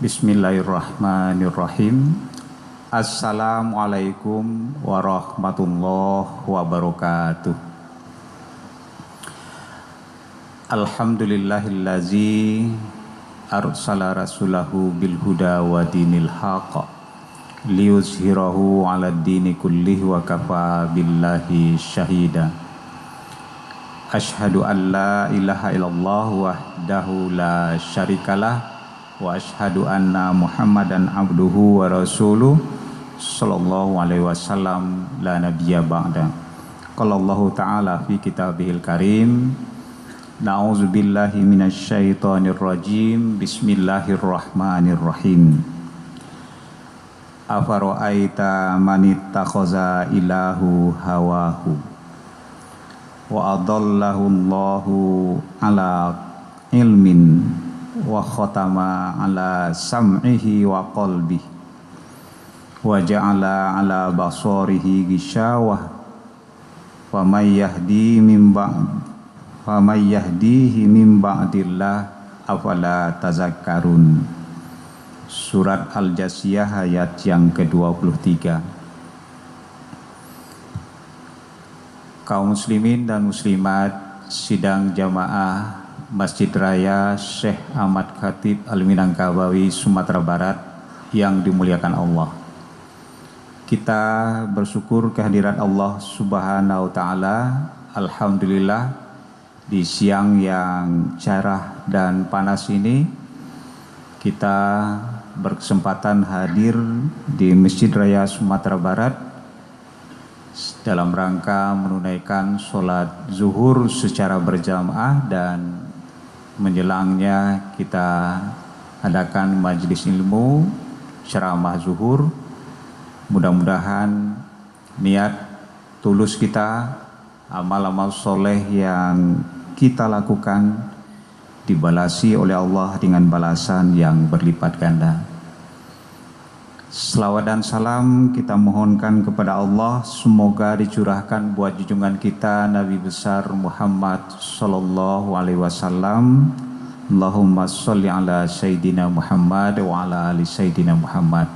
Bismillahirrahmanirrahim. Assalamualaikum warahmatullahi wabarakatuh. Alhamdulillahillazi arsala rasulahu bil huda wa dinil haqq liyuzhirahu 'alad dini kullihi wa kafa billahi syahida. Asyhadu an la ilaha illallah wahdahu la syarikalah wa asyhadu anna Muhammadan abduhu wa rasuluh sallallahu alaihi wasallam la nabiyya ba'da. Qala Allah ta'ala fi kitabihil karim, na'udzubillahi minasyaitonir rajim, bismillahirrahmanirrahim. Afara'aita man ittakhaza ilahu hawahu wa adallahu Allahu ala ilmin wa khatama ala sam'ihi wa qalbihi wa ja'ala ala basarihi ghishawah wa may yahdihi min ba'dillah afala tazakkarun. Surat Al-Jasiyah ayat yang ke-23. Kaum muslimin dan muslimat sidang jamaah Masjid Raya Syekh Ahmad Khatib Al-Minangkabawi Sumatera Barat yang dimuliakan Allah. Kita bersyukur kehadirat Allah Subhanahu wa taala. Alhamdulillah di siang yang cerah dan panas ini kita berkesempatan hadir di Masjid Raya Sumatera Barat dalam rangka menunaikan sholat zuhur secara berjamaah, dan menjelangnya kita adakan majelis ilmu ceramah zuhur. Mudah-mudahan niat tulus kita, amal-amal soleh yang kita lakukan dibalasi oleh Allah dengan balasan yang berlipat ganda. Selawat dan salam kita mohonkan kepada Allah, semoga dicurahkan buat junjungan kita Nabi besar Muhammad sallallahu alaihi wasallam. Allahumma sholli ala sayyidina Muhammad wa ala ali sayyidina Muhammad.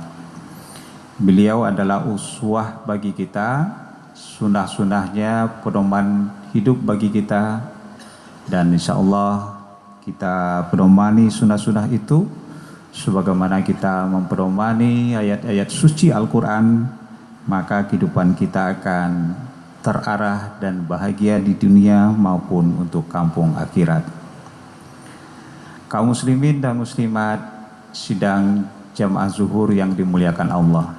Beliau adalah uswah bagi kita, sunah-sunahnya pedoman hidup bagi kita, dan insyaallah kita pedomani sunah-sunah itu sebagaimana kita mempedomani ayat-ayat suci Al-Quran, maka kehidupan kita akan terarah dan bahagia di dunia maupun untuk kampung akhirat. Kaum muslimin dan muslimat sidang jamaah zuhur yang dimuliakan Allah.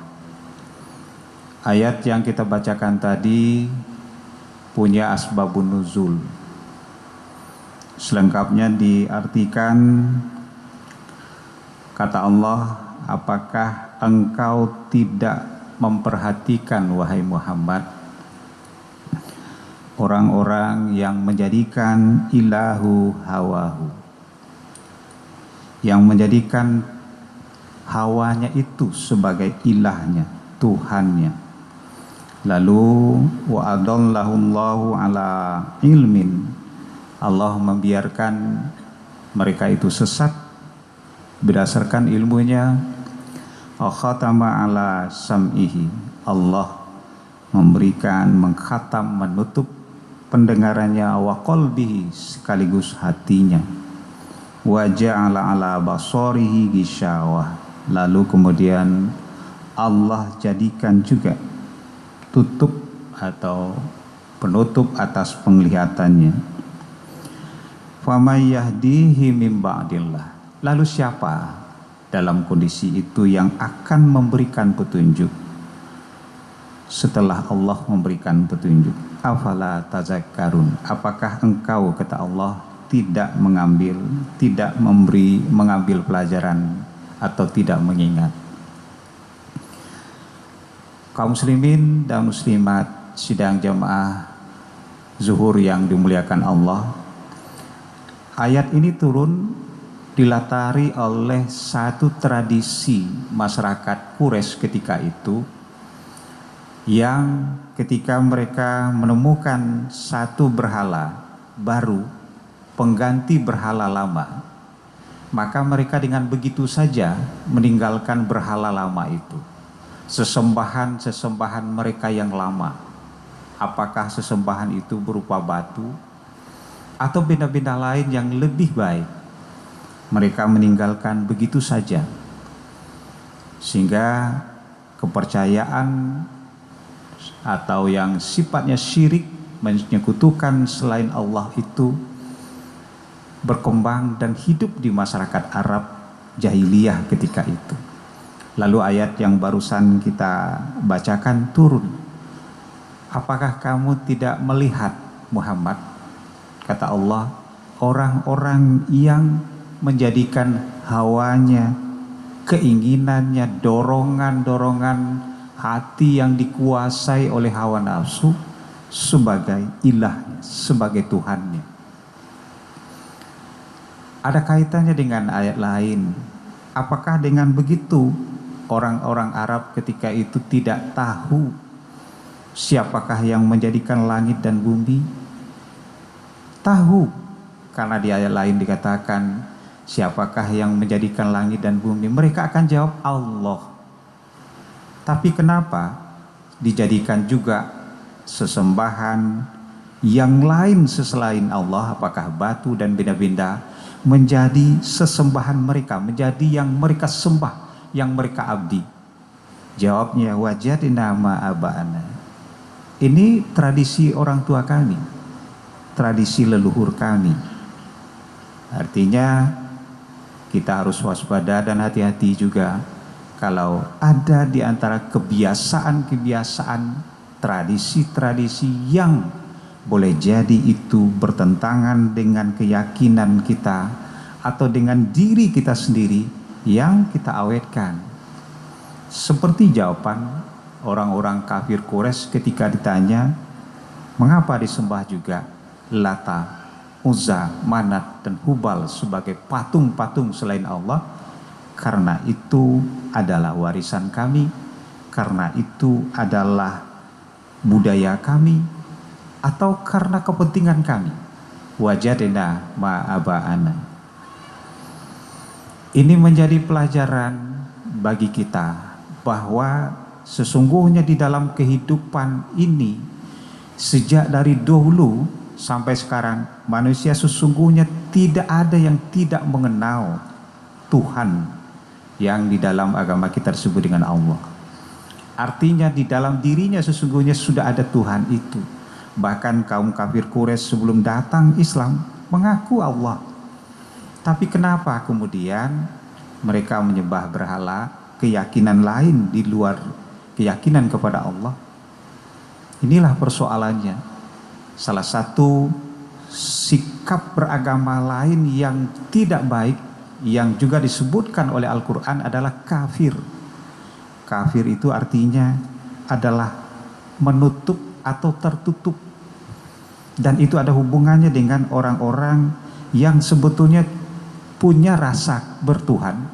Ayat yang kita bacakan tadi punya asbabun nuzul. Selengkapnya diartikan, kata Allah, apakah engkau tidak memperhatikan wahai Muhammad orang-orang yang menjadikan ilahu hawahu, yang menjadikan hawanya itu sebagai ilahnya, Tuhannya. Lalu wa adallahullahu ala ilmin, Allah membiarkan mereka itu sesat berdasarkan ilmunya. Khatama ala sam'ihi, Allah memberikan, mengkhatam, menutup pendengarannya, wa qalbihi, sekaligus hatinya, wa ja'ala ala basarihi ghishawah, lalu kemudian Allah jadikan juga tutup atau penutup atas penglihatannya. Famay yahdihi min ba'dillah, lalu siapa dalam kondisi itu yang akan memberikan petunjuk setelah Allah memberikan petunjuk? Afala tazakkarun, apakah engkau, kata Allah, tidak mengambil pelajaran atau tidak mengingat? Kaum muslimin dan muslimat sidang jamaah zuhur yang dimuliakan Allah, ayat ini turun dilatari oleh satu tradisi masyarakat Quraisy ketika itu, yang ketika mereka menemukan satu berhala baru, pengganti berhala lama, maka mereka dengan begitu saja meninggalkan berhala lama itu. Sesembahan mereka yang lama, apakah sesembahan itu berupa batu atau benda-benda lain yang lebih baik, mereka meninggalkan begitu saja. Sehingga kepercayaan atau yang sifatnya syirik, menyekutukan selain Allah itu berkembang dan hidup di masyarakat Arab jahiliyah ketika itu. Lalu ayat yang barusan kita bacakan turun. Apakah kamu tidak melihat Muhammad? Kata Allah, orang-orang yang menjadikan hawanya, keinginannya, dorongan-dorongan hati yang dikuasai oleh hawa nafsu sebagai ilahnya, sebagai Tuhannya. Ada kaitannya dengan ayat lain. Apakah dengan begitu orang-orang Arab ketika itu tidak tahu siapakah yang menjadikan langit dan bumi? Tahu, karena di ayat lain dikatakan siapakah yang menjadikan langit dan bumi? Mereka akan jawab Allah. Tapi kenapa dijadikan juga sesembahan yang lain selain Allah, apakah batu dan benda-benda, menjadi sesembahan mereka, menjadi yang mereka sembah, yang mereka abdi? Jawabnya, wajadna ma aba'ana. Ini tradisi orang tua kami, tradisi leluhur kami. Artinya kita harus waspada dan hati-hati juga kalau ada di antara kebiasaan-kebiasaan, tradisi-tradisi yang boleh jadi itu bertentangan dengan keyakinan kita atau dengan diri kita sendiri yang kita awetkan. Seperti jawaban orang-orang kafir Quraisy ketika ditanya, mengapa disembah juga Lata, Uzza, Manat, dan Hubal sebagai patung-patung selain Allah? Karena itu adalah warisan kami, karena itu adalah budaya kami, atau karena kepentingan kami. Wajadna ma'aba'ana. Ini menjadi pelajaran bagi kita bahwa sesungguhnya di dalam kehidupan ini, sejak dari dahulu sampai sekarang, manusia sesungguhnya tidak ada yang tidak mengenal Tuhan yang di dalam agama kita disebut dengan Allah. Artinya di dalam dirinya sesungguhnya sudah ada Tuhan itu. Bahkan kaum kafir Quraisy sebelum datang Islam mengaku Allah. Tapi kenapa kemudian mereka menyembah berhala, keyakinan lain di luar keyakinan kepada Allah? Inilah persoalannya. Salah satu sikap beragama lain yang tidak baik yang juga disebutkan oleh Al-Quran adalah kafir. Kafir itu artinya adalah menutup atau tertutup. Dan itu ada hubungannya dengan orang-orang yang sebetulnya punya rasa bertuhan,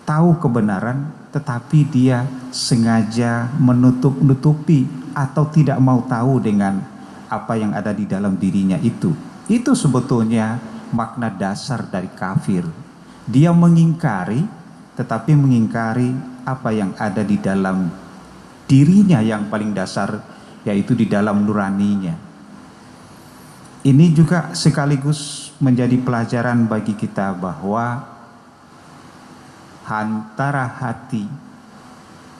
tahu kebenaran, tetapi dia sengaja menutup-nutupi atau tidak mau tahu dengan apa yang ada di dalam dirinya itu. Itu sebetulnya makna dasar dari kafir. Dia mengingkari, tetapi mengingkari apa yang ada di dalam dirinya yang paling dasar, yaitu di dalam nuraninya. Ini juga sekaligus menjadi pelajaran bagi kita bahwa antara hati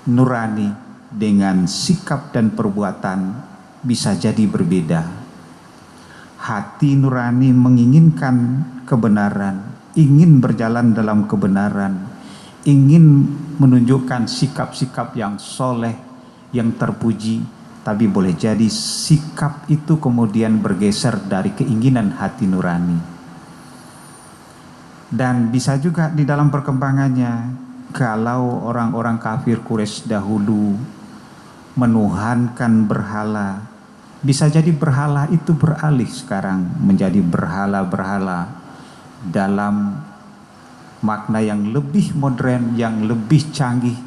nurani dengan sikap dan perbuatan bisa jadi berbeda. Hati nurani menginginkan kebenaran, ingin berjalan dalam kebenaran, ingin menunjukkan sikap-sikap yang soleh, yang terpuji. Tapi boleh jadi sikap itu kemudian bergeser dari keinginan hati nurani. Dan bisa juga di dalam perkembangannya, kalau orang-orang kafir Quraisy dahulu menuhankan berhala, bisa jadi berhala itu beralih sekarang menjadi berhala-berhala dalam makna yang lebih modern, yang lebih canggih.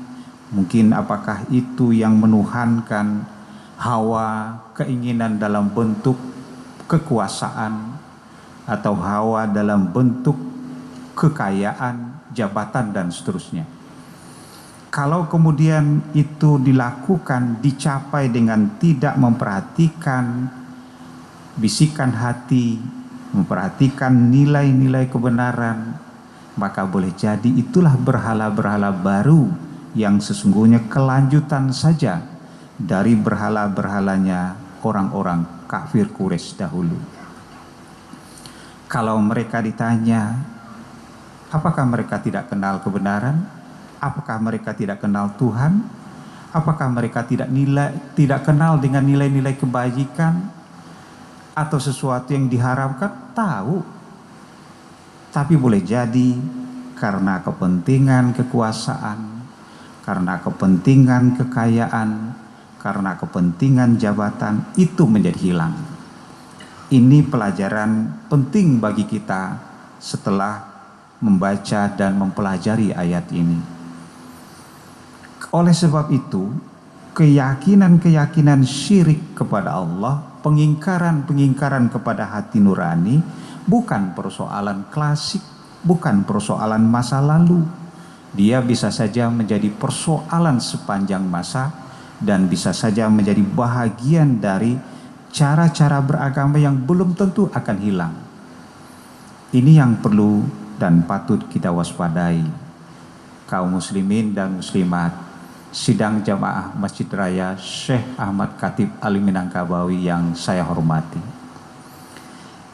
Mungkin apakah itu yang menuhankan hawa, keinginan dalam bentuk kekuasaan, atau hawa dalam bentuk kekayaan, jabatan, dan seterusnya. Kalau kemudian itu dilakukan, dicapai dengan tidak memperhatikan bisikan hati, memperhatikan nilai-nilai kebenaran, maka boleh jadi itulah berhala-berhala baru yang sesungguhnya kelanjutan saja dari berhala-berhalanya orang-orang kafir Quraisy dahulu. Kalau mereka ditanya, apakah mereka tidak kenal kebenaran? Apakah mereka tidak kenal Tuhan? Apakah mereka tidak kenal dengan nilai-nilai kebajikan atau sesuatu yang diharapkan? Tahu. Tapi boleh jadi karena kepentingan kekuasaan, karena kepentingan kekayaan, karena kepentingan jabatan, itu menjadi hilang. Ini pelajaran penting bagi kita setelah membaca dan mempelajari ayat ini. Oleh sebab itu, keyakinan-keyakinan syirik kepada Allah, pengingkaran-pengingkaran kepada hati nurani, bukan persoalan klasik, bukan persoalan masa lalu. Dia bisa saja menjadi persoalan sepanjang masa dan bisa saja menjadi bahagian dari cara-cara beragama yang belum tentu akan hilang. Ini yang perlu dan patut kita waspadai. Kaum muslimin dan muslimat, sidang jamaah Masjid Raya Syekh Ahmad Khatib Ali Minangkabawi yang saya hormati.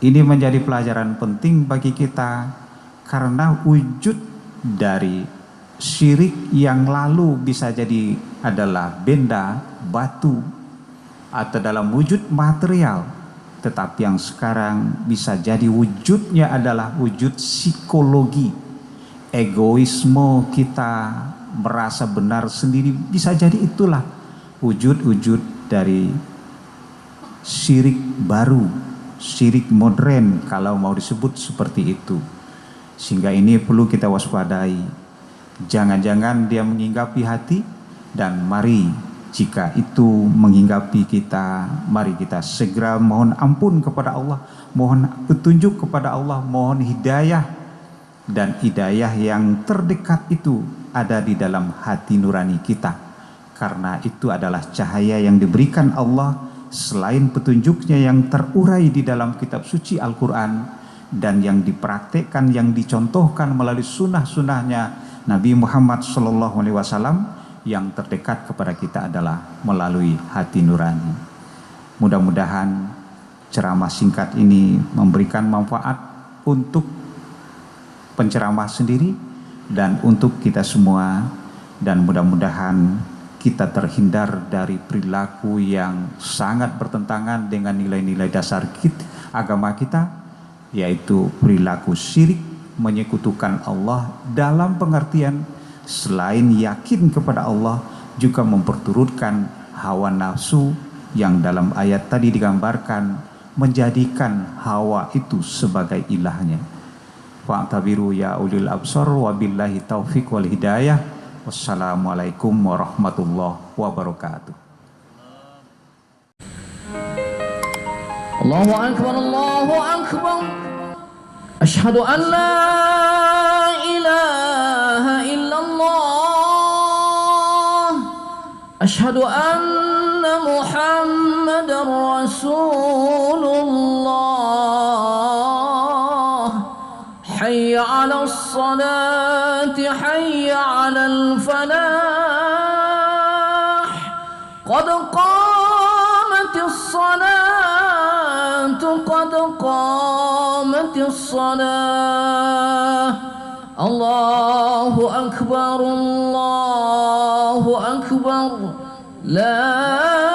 Ini menjadi pelajaran penting bagi kita karena wujud dari syirik yang lalu bisa jadi adalah benda, batu, atau dalam wujud material, tetapi yang sekarang bisa jadi wujudnya adalah wujud psikologi, egoisme kita, merasa benar sendiri, bisa jadi itulah wujud-wujud dari syirik baru, syirik modern kalau mau disebut seperti itu. Sehingga ini perlu kita waspadai. Jangan-jangan dia menghinggapi hati, dan mari jika itu menghinggapi kita, mari kita segera mohon ampun kepada Allah, mohon petunjuk kepada Allah, mohon hidayah, dan hidayah yang terdekat itu ada di dalam hati nurani kita, karena itu adalah cahaya yang diberikan Allah selain petunjuknya yang terurai di dalam kitab suci Al-Quran dan yang dipraktekkan, yang dicontohkan melalui sunnah-sunnahnya Nabi Muhammad SAW. Yang terdekat kepada kita adalah melalui hati nurani. Mudah-mudahan ceramah singkat ini memberikan manfaat untuk penceramah sendiri dan untuk kita semua, dan mudah-mudahan kita terhindar dari perilaku yang sangat bertentangan dengan nilai-nilai dasar agama kita, yaitu perilaku syirik, menyekutukan Allah dalam pengertian selain yakin kepada Allah juga memperturutkan hawa nafsu yang dalam ayat tadi digambarkan menjadikan hawa itu sebagai ilahnya. Fa'tabiru ya ulil absar, wabillahi taufiq wal hidayah. Wassalamualaikum warahmatullahi wabarakatuh. Allahu akbar, Allahu akbar. Asyhadu an la ilaha illallah. Asyhadu anna Muhammadar Rasulullah. Hayya 'alas salati, hayya 'alal falah. Qad qamatis salatu, qad qamatis salah. Allahu akbar, Allahu akbar. La